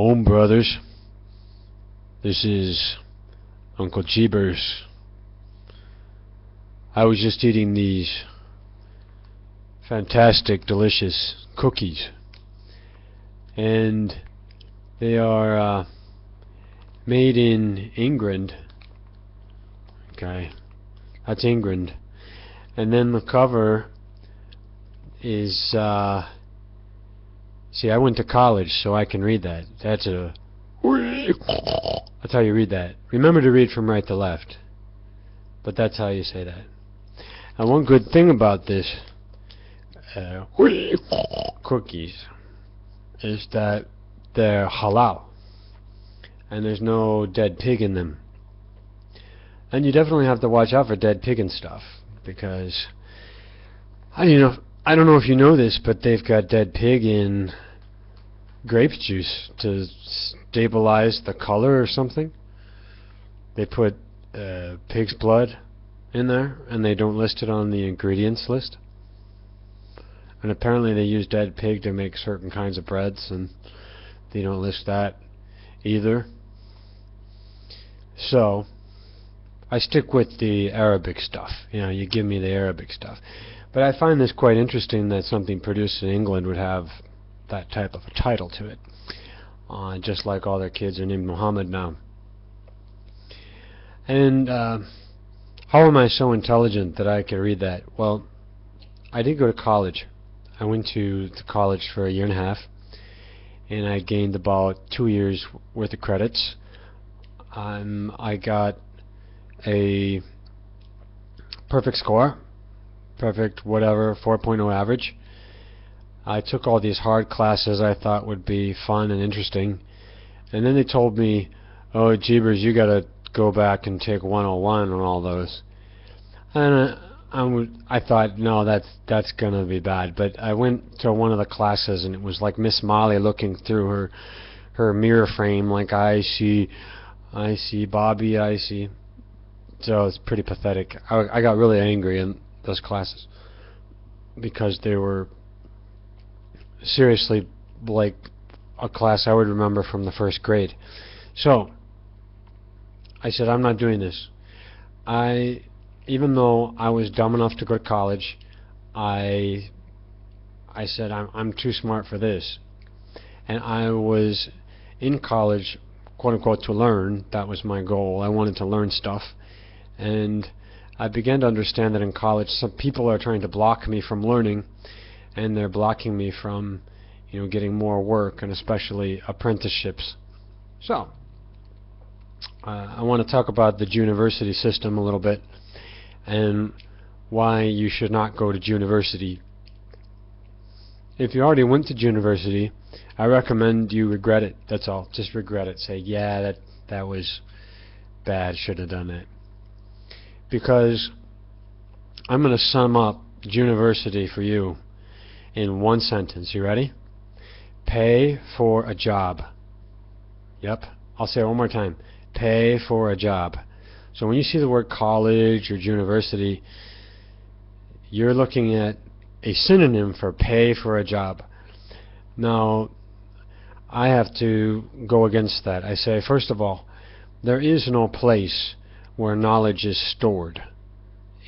Home, brothers. This is Uncle Jeebers. I was just eating these fantastic, delicious cookies, and they are made in England. Okay, that's England. And then the cover is see, I went to college, so I can read that. That's how you read that. Remember to read from right to left, but that's how you say that. And one good thing about this cookies is that they're halal, and there's no dead pig in them. And you definitely have to watch out for dead pig and stuff, because I don't know if you know this, but they've got dead pig in grape juice to stabilize the color or something. They put pig's blood in there, and they don't list it on the ingredients list. And apparently they use dead pig to make certain kinds of breads, and they don't list that either. So I stick with the Arabic stuff. You give me the Arabic stuff. But I find this quite interesting that something produced in England would have that type of a title to it. Just like all their kids are named Muhammad now. And how am I so intelligent that I can read that? Well, I did go to college. I went to college for 1.5 years, and I gained about 2 years worth of credits. I got a perfect score, perfect whatever, 4.0 average. I took all these hard classes I thought would be fun and interesting, and then they told me, oh, Jeebers, you gotta go back and take 101 on all those. And I thought, no, that's gonna be bad. But I went to one of the classes, and it was like Miss Molly looking through her mirror frame, like I see Bobby, I see. So it's pretty pathetic. I got really angry in those classes because they were seriously like a class I would remember from the first grade. So I said, I'm not doing this. Even though I was dumb enough to go to college, I said I'm too smart for this. And I was in college, quote unquote, to learn. That was my goal. I wanted to learn stuff. And I began to understand that in college some people are trying to block me from learning, and they're blocking me from getting more work, and especially apprenticeships. So I want to talk about the university system a little bit, and why you should not go to university. If you already went to university, I recommend you regret it. That's all. Just regret it. Say, yeah, that was bad. Should have done that. Because I'm going to sum up university for you in one sentence. You ready? Pay for a job. Yep. I'll say it one more time. Pay for a job. So when you see the word college or university, you're looking at a synonym for pay for a job. Now, I have to go against that. I say, first of all, there is no place where knowledge is stored.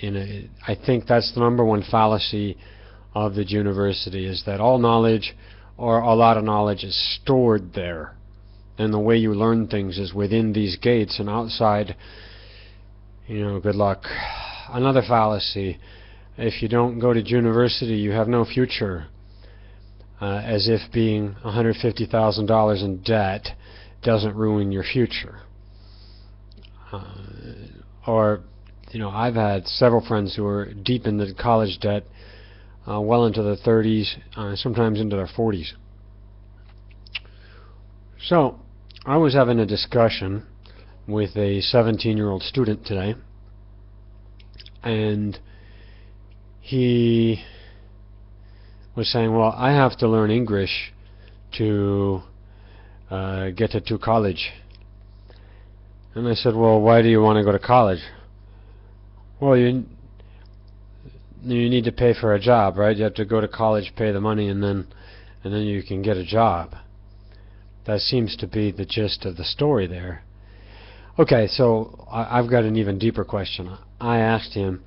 I think that's the number one fallacy of the university, is that all knowledge, or a lot of knowledge, is stored there. And the way you learn things is within these gates, and outside, good luck. Another fallacy: if you don't go to university, you have no future. As if being $150,000 in debt doesn't ruin your future. Or, I've had several friends who are deep into college debt, well into their 30s, sometimes into their 40s. So, I was having a discussion with a 17-year-old student today, and he was saying, well, I have to learn English to get to college. And I said, well, why do you want to go to college? Well, you need to pay for a job, right? You have to go to college, pay the money, and then you can get a job. That seems to be the gist of the story there. Okay, so I've got an even deeper question. I asked him,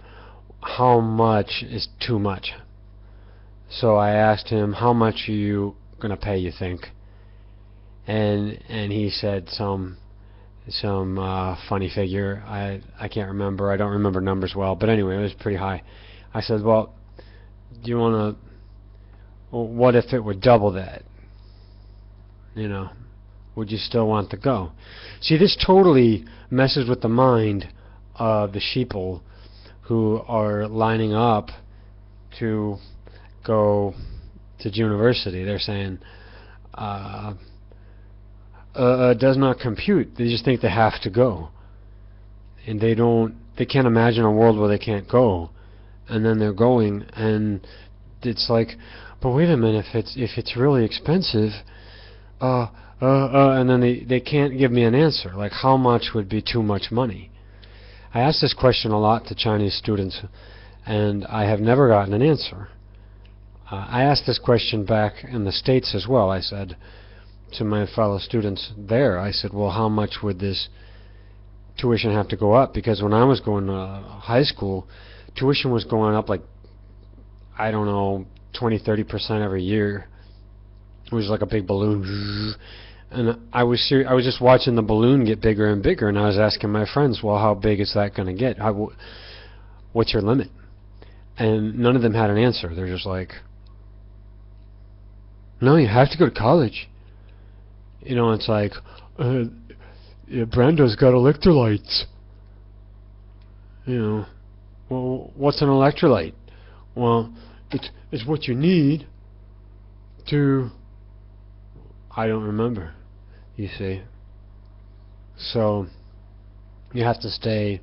how much is too much? So I asked him, how much are you going to pay, you think? And he said some funny figure. I can't remember. I don't remember numbers well, but anyway, it was pretty high. I said, well, do you want to, what if it were double that? You know, would you still want to go? See, this totally messes with the mind of the sheeple who are lining up to go to university. They're saying, does not compute. They just think they have to go, and they can't imagine a world where they can't go, and then they're going, and it's like, but wait a minute, if it's really expensive, and then they can't give me an answer, like how much would be too much money. I ask this question a lot to Chinese students, and I have never gotten an answer. I asked this question back in the States as well. I said to my fellow students there, I said, well, how much would this tuition have to go up? Because when I was going to high school, tuition was going up like, I don't know, 20-30% every year. It was like a big balloon, and I was just watching the balloon get bigger and bigger, and I was asking my friends, well, how big is that going to get? What's your limit? And none of them had an answer. They're just like, no, you have to go to college. You know, it's like, yeah, Brando's got electrolytes. You know, well, what's an electrolyte? Well, it's what you need to, I don't remember, you see. So you have to stay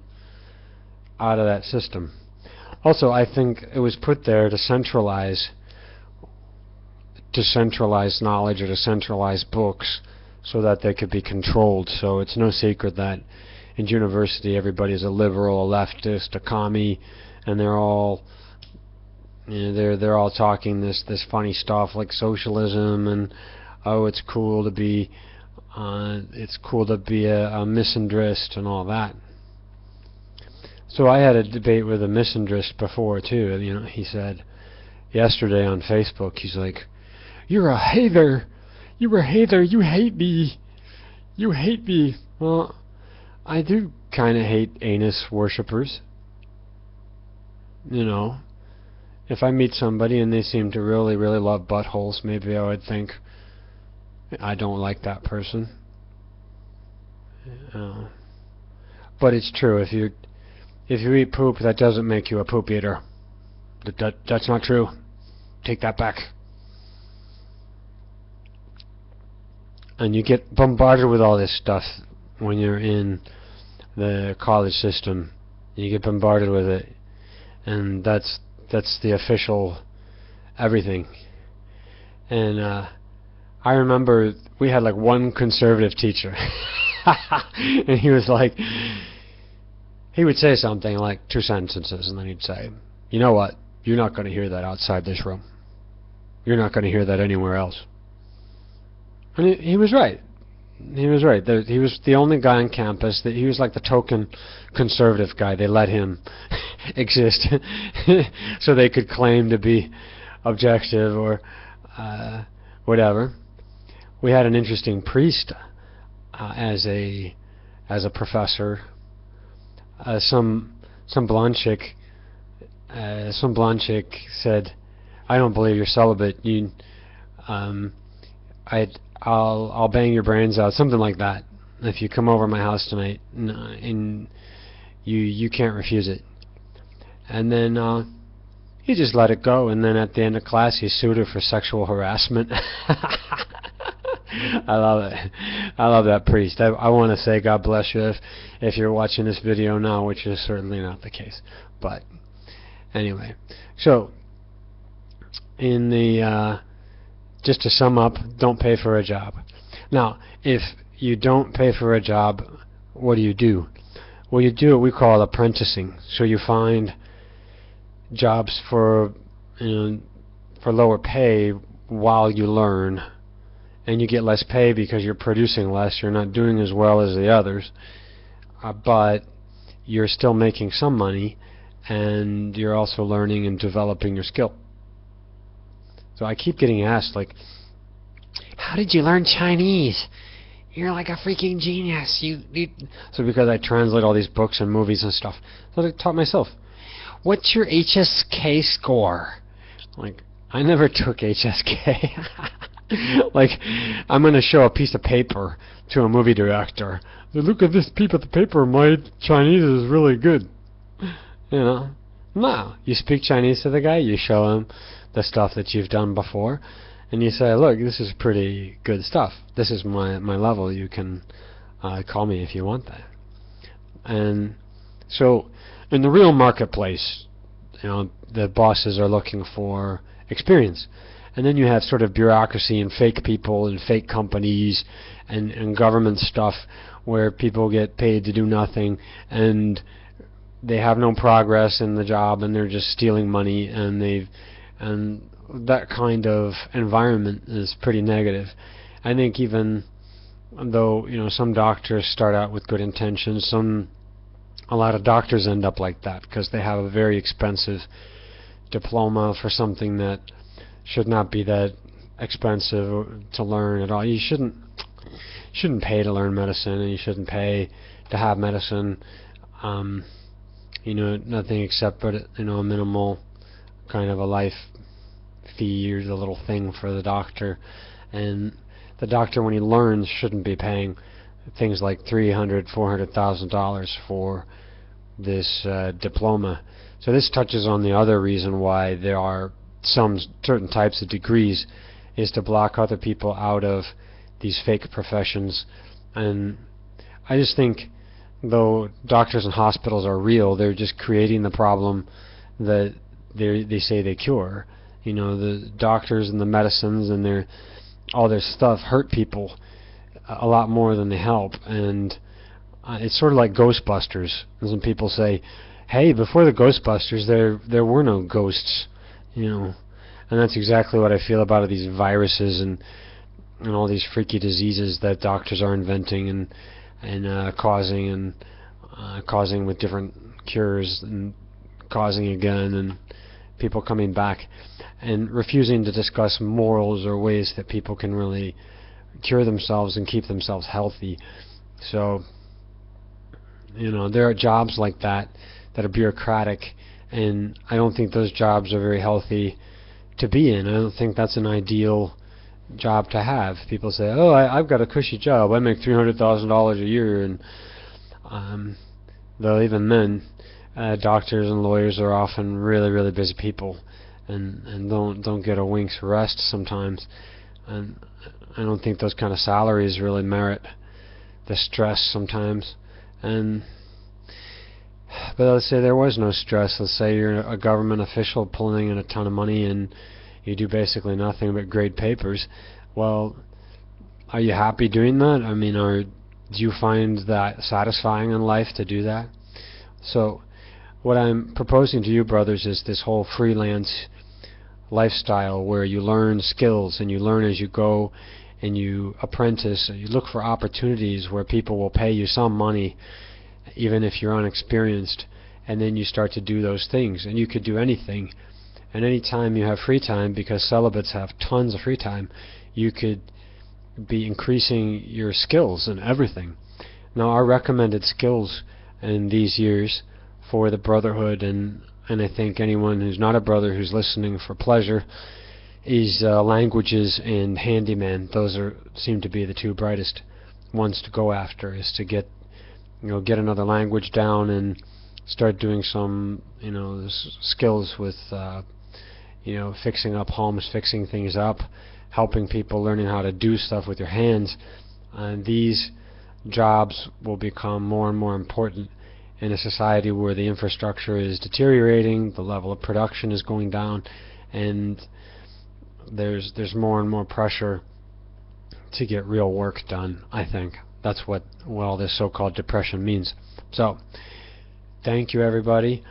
out of that system. Also, I think it was put there to centralize knowledge or to centralize books so that they could be controlled. So it's no secret that in university everybody's a liberal, a leftist, a commie, and they're all, you know, they're all talking this funny stuff like socialism, and oh, it's cool to be a misandrist and all that. So I had a debate with a misandrist before too. You know, he said yesterday on Facebook, he's like, "You're a hater. You're a hater. You hate me. You hate me." Well, I do kind of hate anus worshippers. You know, if I meet somebody and they seem to really, really love buttholes, maybe I would think, I don't like that person. But it's true. If you eat poop, that doesn't make you a poop eater. That's not true. Take that back. And you get bombarded with all this stuff when you're in the college system. You get bombarded with it, and that's the official everything. And I remember we had like one conservative teacher, and he was like, he would say something like 2 sentences, and then he'd say, "You know what? You're not going to hear that outside this room. You're not going to hear that anywhere else." And he was right. He was right. He was the only guy on campus that he was like the token conservative guy. They let him exist so they could claim to be objective or whatever. We had an interesting priest as a professor. Some blonde chick said, "I don't believe you're celibate. I'll bang your brains out," something like that. "If you come over my house tonight, and you can't refuse it." And then he just let it go. And then at the end of class, he sued her for sexual harassment. I love it. I love that priest. I want to say God bless you if you're watching this video now, which is certainly not the case. But anyway, so in the just to sum up, don't pay for a job. Now, if you don't pay for a job, what do? Well, you do what we call apprenticing. So you find jobs for lower pay while you learn, and you get less pay because you're producing less. You're not doing as well as the others, but you're still making some money, and you're also learning and developing your skill. So I keep getting asked, like, how did you learn Chinese? You're like a freaking genius. So because I translate all these books and movies and stuff, so I taught myself. What's your HSK score? Like, I never took HSK. Like, I'm going to show a piece of paper to a movie director. Look at this piece of paper. My Chinese is really good. You know? No. You speak Chinese to the guy. You show him the stuff that you've done before. And you say, look, this is pretty good stuff. This is my level. You can call me if you want that. And so in the real marketplace, you know, the bosses are looking for experience. And then you have sort of bureaucracy and fake people and fake companies and government stuff where people get paid to do nothing and they have no progress in the job and they're just stealing money, and that kind of environment is pretty negative. I think even though, you know, some doctors start out with good intentions, a lot of doctors end up like that because they have a very expensive diploma for something that should not be that expensive to learn at all. You shouldn't pay to learn medicine, and you shouldn't pay to have medicine. You know, nothing except, but you know, a minimal kind of a life fee or the little thing for the doctor. And the doctor, when he learns, shouldn't be paying things like $300,000-$400,000 for this diploma. So this touches on the other reason why there are some certain types of degrees, is to block other people out of these fake professions. And I just think, though doctors and hospitals are real, they're just creating the problem that they say they cure. You know, the doctors and the medicines and all their stuff hurt people a lot more than they help. And it's sort of like Ghostbusters. And some people say, hey, before the Ghostbusters there were no ghosts, you know. And that's exactly what I feel about these viruses and all these freaky diseases that doctors are inventing and causing with different cures, and causing again, and people coming back and refusing to discuss morals or ways that people can really cure themselves and keep themselves healthy. So, you know, there are jobs like that are bureaucratic, and I don't think those jobs are very healthy to be in. I don't think that's an ideal job to have. People say, oh, I've got a cushy job. I make $300,000 a year, and though even then, doctors and lawyers are often really, really busy people, and don't get a wink's rest sometimes. And I don't think those kind of salaries really merit the stress sometimes. But let's say there was no stress. Let's say you're a government official pulling in a ton of money and you do basically nothing but grade papers. Well, are you happy doing that? I mean, do you find that satisfying in life to do that? So what I'm proposing to you, brothers, is this whole freelance lifestyle where you learn skills and you learn as you go, and you apprentice, and you look for opportunities where people will pay you some money even if you're unexperienced, and then you start to do those things. And you could do anything, and any time you have free time, because celibates have tons of free time, you could be increasing your skills in everything. Now, our recommended skills in these years for the brotherhood, and I think anyone who's not a brother who's listening for pleasure, is languages and handyman. Those seem to be the two brightest ones to go after, is to get another language down and start doing some, skills with, fixing up homes, fixing things up, helping people, learning how to do stuff with your hands. And these jobs will become more and more important in a society where the infrastructure is deteriorating, the level of production is going down, and there's more and more pressure to get real work done, I think. That's what all this so-called depression means. So, thank you, everybody.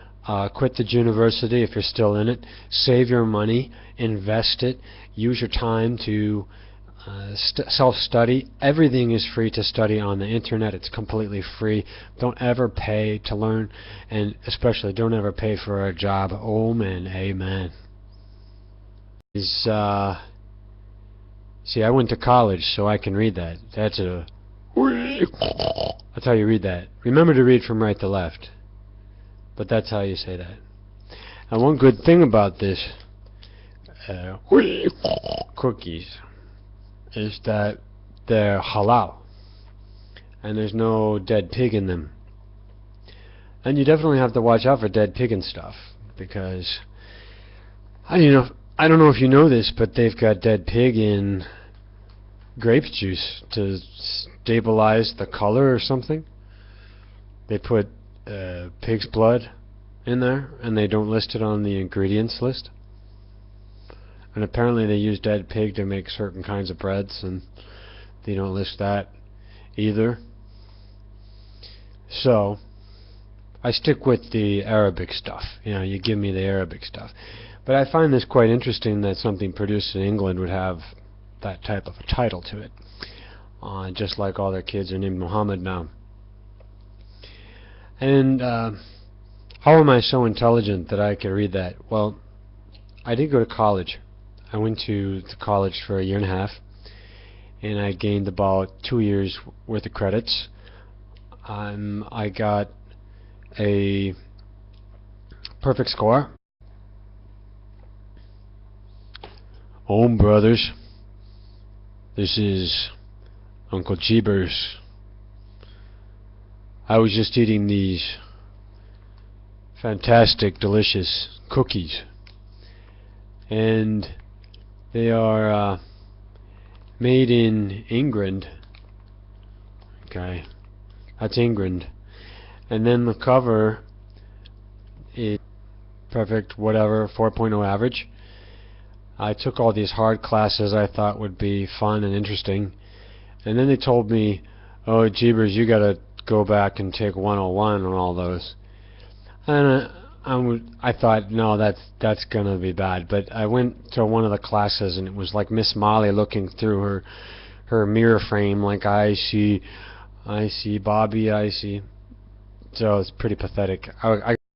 Quit the university if you're still in it. Save your money. Invest it. Use your time to self-study. Everything is free to study on the internet. It's completely free. Don't ever pay to learn, and especially don't ever pay for a job. Oh man, amen. See, I went to college, so I can read that. That's how you read that. Remember to read from right to left, but that's how you say that. And one good thing about this cookies is that they're halal and there's no dead pig in them. And you definitely have to watch out for dead pig and stuff, because I don't know if you know this, but they've got dead pig in grape juice to stabilize the color or something. They put pig's blood in there and they don't list it on the ingredients list. And apparently they use dead pig to make certain kinds of breads, and they don't list that either. So I stick with the Arabic stuff. You give me the Arabic stuff. But I find this quite interesting that something produced in England would have that type of a title to it. Just like all their kids are named Muhammad now. And how am I so intelligent that I can read that? Well, I did go to college. I went to the college for 1.5 years, and I gained about 2 years worth of credits. I got a perfect score. Home brothers, this is Uncle Jeebers. I was just eating these fantastic, delicious cookies, and they are made in England. Okay, that's England. And then the cover is perfect, whatever, 4.0 average. I took all these hard classes I thought would be fun and interesting, and then they told me, oh jeebers, you gotta go back and take 101 on all those. And I thought, no, that's gonna be bad. But I went to one of the classes, and it was like Miss Molly looking through her mirror frame, like I see Bobby, I see. So it's pretty pathetic. I